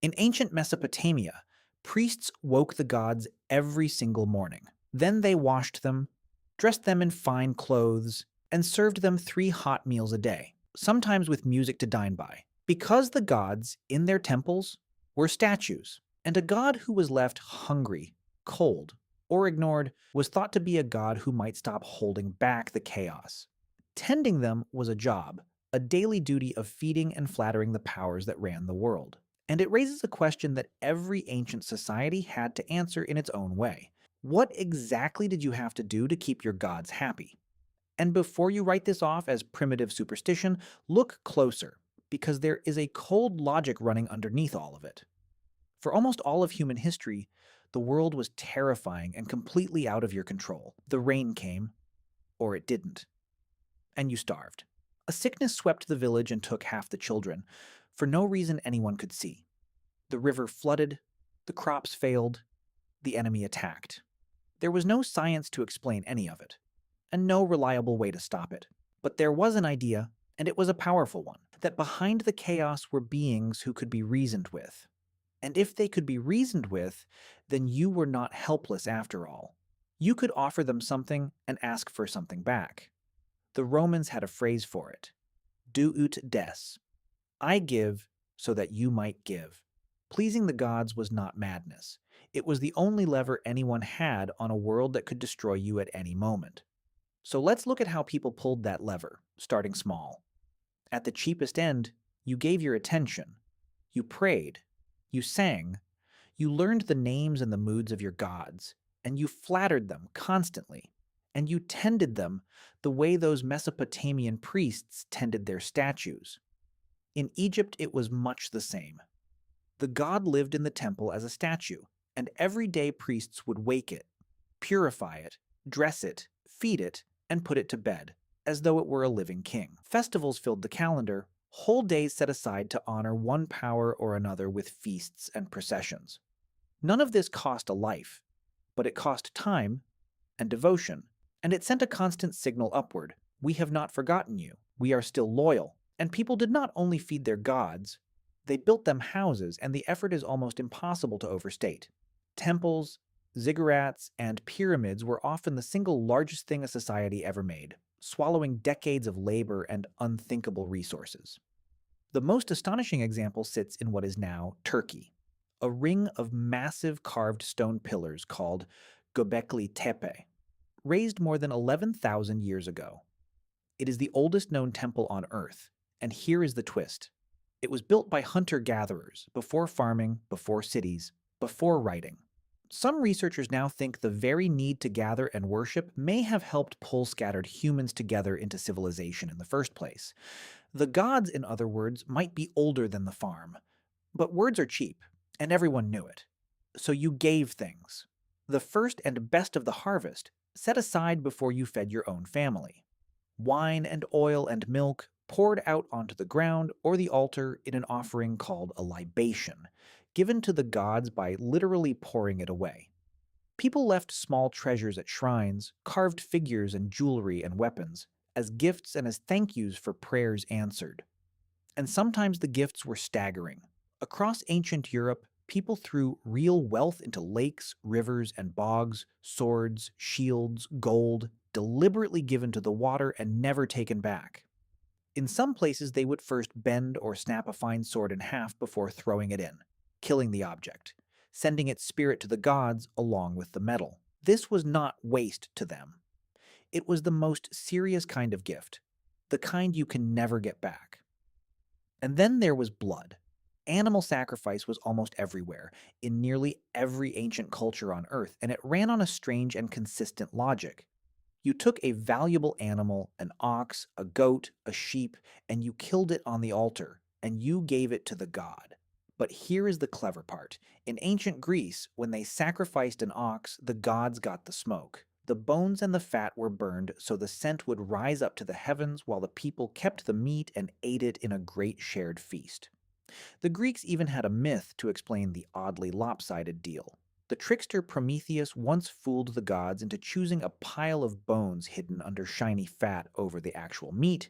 In ancient Mesopotamia, priests woke the gods every single morning. Then they washed them, dressed them in fine clothes, and served them 3 hot meals a day, sometimes with music to dine by. Because the gods, in their temples, were statues, and a god who was left hungry, cold, or ignored was thought to be a god who might stop holding back the chaos. Tending them was a job, a daily duty of feeding and flattering the powers that ran the world. And it raises a question that every ancient society had to answer in its own way. What exactly did you have to do to keep your gods happy? And before you write this off as primitive superstition, look closer, because there is a cold logic running underneath all of it. For almost all of human history, the world was terrifying and completely out of your control. The rain came, or it didn't, and you starved. A sickness swept the village and took half the children, for no reason anyone could see. The river flooded, the crops failed, the enemy attacked. There was no science to explain any of it, and no reliable way to stop it. But there was an idea, and it was a powerful one, that behind the chaos were beings who could be reasoned with. And if they could be reasoned with, then you were not helpless after all. You could offer them something and ask for something back. The Romans had a phrase for it: do ut des. I give so that you might give. Pleasing the gods was not madness. It was the only lever anyone had on a world that could destroy you at any moment. So let's look at how people pulled that lever, starting small. At the cheapest end, you gave your attention. You prayed. You sang. You learned the names and the moods of your gods, and you flattered them constantly. And you tended them the way those Mesopotamian priests tended their statues. In Egypt, it was much the same. The god lived in the temple as a statue, and everyday priests would wake it, purify it, dress it, feed it, and put it to bed, as though it were a living king. Festivals filled the calendar, whole days set aside to honor one power or another with feasts and processions. None of this cost a life, but it cost time and devotion, and it sent a constant signal upward. We have not forgotten you. We are still loyal. And people did not only feed their gods, they built them houses, and the effort is almost impossible to overstate. Temples, ziggurats, and pyramids were often the single largest thing a society ever made, swallowing decades of labor and unthinkable resources. The most astonishing example sits in what is now Turkey, a ring of massive carved stone pillars called Göbekli Tepe, raised more than 11,000 years ago. It is the oldest known temple on Earth, and here is the twist. It was built by hunter-gatherers, before farming, before cities, before writing. Some researchers now think the very need to gather and worship may have helped pull scattered humans together into civilization in the first place. The gods, in other words, might be older than the farm. But words are cheap, and everyone knew it. So you gave things. The first and best of the harvest, set aside before you fed your own family. Wine and oil and milk poured out onto the ground or the altar in an offering called a libation, given to the gods by literally pouring it away. People left small treasures at shrines, carved figures and jewelry and weapons, as gifts and as thank yous for prayers answered. And sometimes the gifts were staggering. Across ancient Europe, people threw real wealth into lakes, rivers, and bogs, swords, shields, gold, deliberately given to the water and never taken back. In some places, they would first bend or snap a fine sword in half before throwing it in, killing the object, sending its spirit to the gods along with the metal. This was not waste to them. It was the most serious kind of gift, the kind you can never get back. And then there was blood. Animal sacrifice was almost everywhere, in nearly every ancient culture on Earth, and it ran on a strange and consistent logic. You took a valuable animal, an ox, a goat, a sheep, and you killed it on the altar, and you gave it to the god. But here is the clever part. In ancient Greece, when they sacrificed an ox, the gods got the smoke. The bones and the fat were burned so the scent would rise up to the heavens while the people kept the meat and ate it in a great shared feast. The Greeks even had a myth to explain the oddly lopsided deal. The trickster Prometheus once fooled the gods into choosing a pile of bones hidden under shiny fat over the actual meat,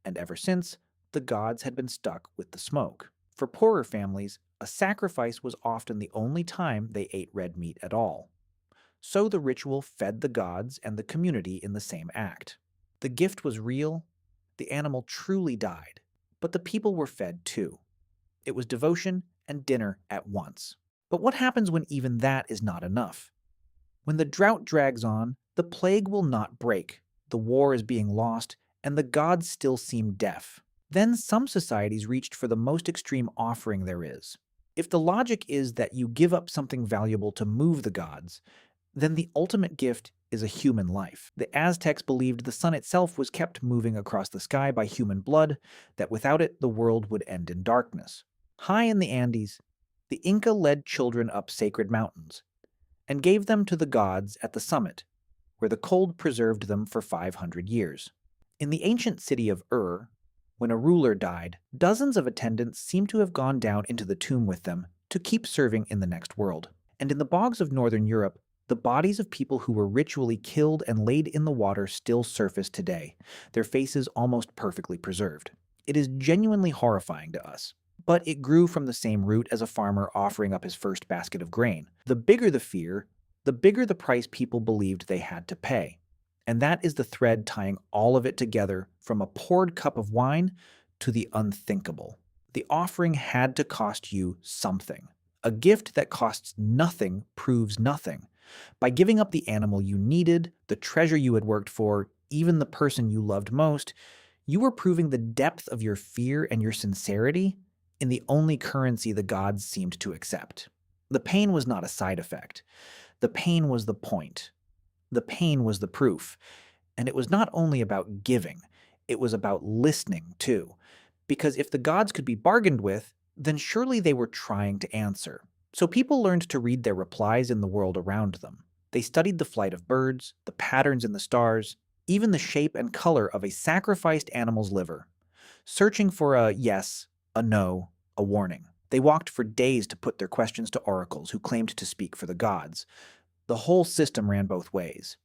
and ever since, the gods had been stuck with the smoke. For poorer families, A sacrifice was often the only time they ate red meat at all. So the ritual fed the gods and the community in the same act. The gift was real, the animal truly died, but the people were fed too. It was devotion and dinner at once. But what happens when even that is not enough? When the drought drags on, the plague will not break, the war is being lost, and the gods still seem deaf. Then some societies reached for the most extreme offering there is. If the logic is that you give up something valuable to move the gods, then the ultimate gift is a human life. The Aztecs believed the sun itself was kept moving across the sky by human blood, that without it the world would end in darkness. High in the Andes, the Inca led children up sacred mountains and gave them to the gods at the summit, where the cold preserved them for 500 years. In the ancient city of when a ruler died, dozens of attendants seem to have gone down into the tomb with them to keep serving in the next world. And in the bogs of northern Europe, the bodies of people who were ritually killed and laid in the water still surface today, their faces almost perfectly preserved. It is genuinely horrifying to us. But it grew from the same root as a farmer offering up his first basket of grain. The bigger the fear, the bigger the price people believed they had to pay. And that is the thread tying all of it together, from a poured cup of wine to the unthinkable. The offering had to cost you something. A gift that costs nothing proves nothing. By giving up the animal you needed, the treasure you had worked for, even the person you loved most, you were proving the depth of your fear and your sincerity in the only currency the gods seemed to accept. The pain was not a side effect. The pain was the point. The pain was the proof. And it was not only about giving, it was about listening too. Because if the gods could be bargained with, then surely they were trying to answer. So people learned to read their replies in the world around them. They studied the flight of birds, the patterns in the stars, even the shape and color of a sacrificed animal's liver, searching for a yes, a no, a warning. They walked for days to put their questions to oracles who claimed to speak for the gods. The whole system ran both ways.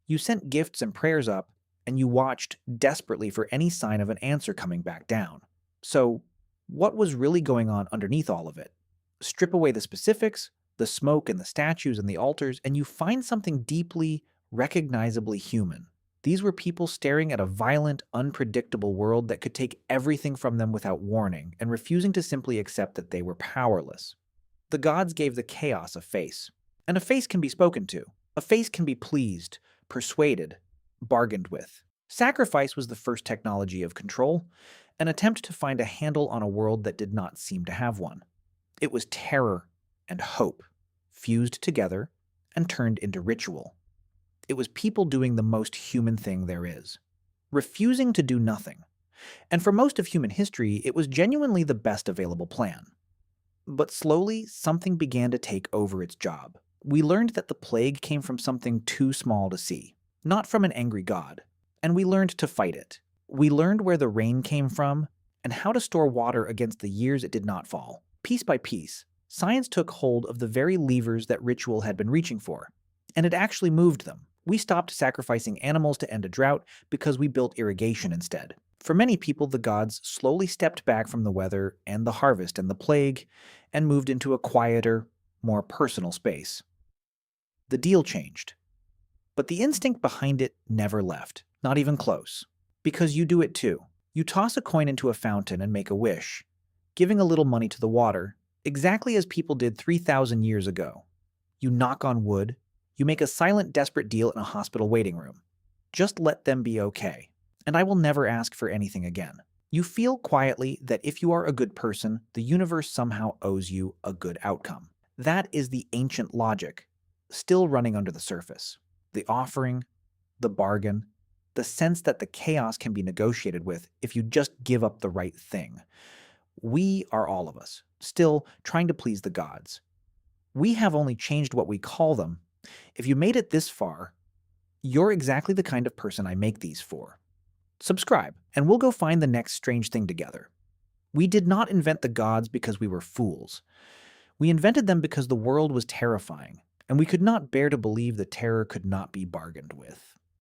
You sent gifts and prayers up, and you watched desperately for any sign of an answer coming back down. So, what was really going on underneath all of it? Strip away the specifics, the smoke and the statues and the altars, and you find something deeply, recognizably human. These were people staring at a violent, unpredictable world that could take everything from them without warning, and refusing to simply accept that they were powerless. The gods gave the chaos a face. And a face can be spoken to. A face can be pleased, persuaded, bargained with. Sacrifice was the first technology of control, an attempt to find a handle on a world that did not seem to have one. It was terror and hope, fused together and turned into ritual. It was people doing the most human thing there is, refusing to do nothing. And for most of human history, it was genuinely the best available plan. But slowly, something began to take over its job. We learned that the plague came from something too small to see, not from an angry god. And we learned to fight it. We learned where the rain came from and how to store water against the years it did not fall. Piece by piece, science took hold of the very levers that ritual had been reaching for, and it actually moved them. We stopped sacrificing animals to end a drought because we built irrigation instead. For many people, the gods slowly stepped back from the weather and the harvest and the plague and moved into a quieter, more personal space. The deal changed. But the instinct behind it never left, not even close. Because you do it too. You toss a coin into a fountain and make a wish, giving a little money to the water, exactly as people did 3,000 years ago. You knock on wood. You make a silent, desperate deal in a hospital waiting room. Just let them be okay, and I will never ask for anything again. You feel quietly that if you are a good person, the universe somehow owes you a good outcome. That is the ancient logic, still running under the surface. The offering, the bargain, the sense that the chaos can be negotiated with if you just give up the right thing. We are all of us, still trying to please the gods. We have only changed what we call them. If you made it this far, you're exactly the kind of person I make these for. Subscribe, and we'll go find the next strange thing together. We did not invent the gods because we were fools. We invented them because the world was terrifying, and we could not bear to believe the terror could not be bargained with.